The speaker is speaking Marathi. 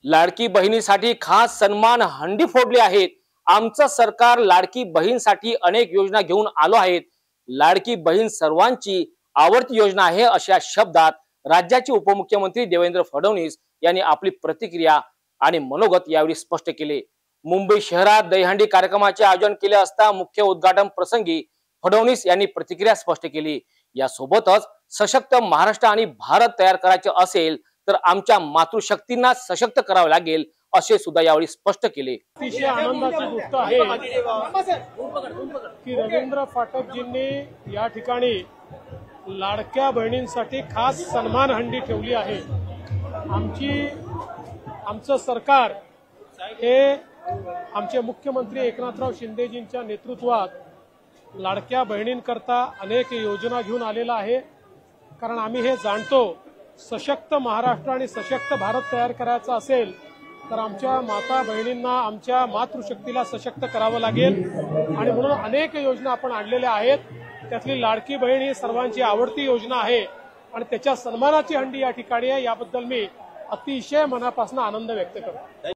लाडकी बहिणीसाठी खास सन्मान हंडी फोडली आहेत। आमचं सरकार लाडकी बहीणसाठी अनेक योजना घेऊन आलो आहेत। लाडकी बहीण सर्वांची आवडती योजना आहे, अशा शब्दात राज्याचे उपमुख्यमंत्री देवेंद्र फडणवीस यांनी आपली प्रतिक्रिया आणि मनोगत यावेळी स्पष्ट केले। मुंबई शहरात दहीहंडी कार्यक्रमाचे आयोजन केले असता मुख्य उद्घाटन प्रसंगी फडणवीस यांनी प्रतिक्रिया स्पष्ट केली। यासोबतच सशक्त महाराष्ट्र आणि भारत तयार करायचे असेल तर आमच्या मातृशक्तींना सशक्त करावे लागेल, असे सुद्धा यावेळी स्पष्ट केले। अतिशय आनंदाची गोष्ट आहे की रवींद्र फाटकजींनी या ठिकाणी लाडक्या बहिणींसाठी खास सन्मान हंडी ठेवली आहे। आमचं सरकार हे आमचे मुख्यमंत्री एकनाथराव शिंदेजींच्या नेतृत्वात लाडक्या बहिणींकरता अनेक योजना घेऊन आलेला आहे। कारण आम्ही हे जाणतो, सशक्त महाराष्ट्र आणि सशक्त भारत तयार करायचा असेल तर आमच्या माता बहिणींना, आमच्या मातृशक्तीला सशक्त करावं लागेल आणि म्हणून अनेक योजना आपण आणलेल्या आहेत। त्यातली लाडकी बहीण ही सर्वांची आवडती योजना आहे आणि त्याच्या सन्मानाची हंडी या ठिकाणी आहे। याबद्दल मी अतिशय मनापासून आनंद व्यक्त करतो।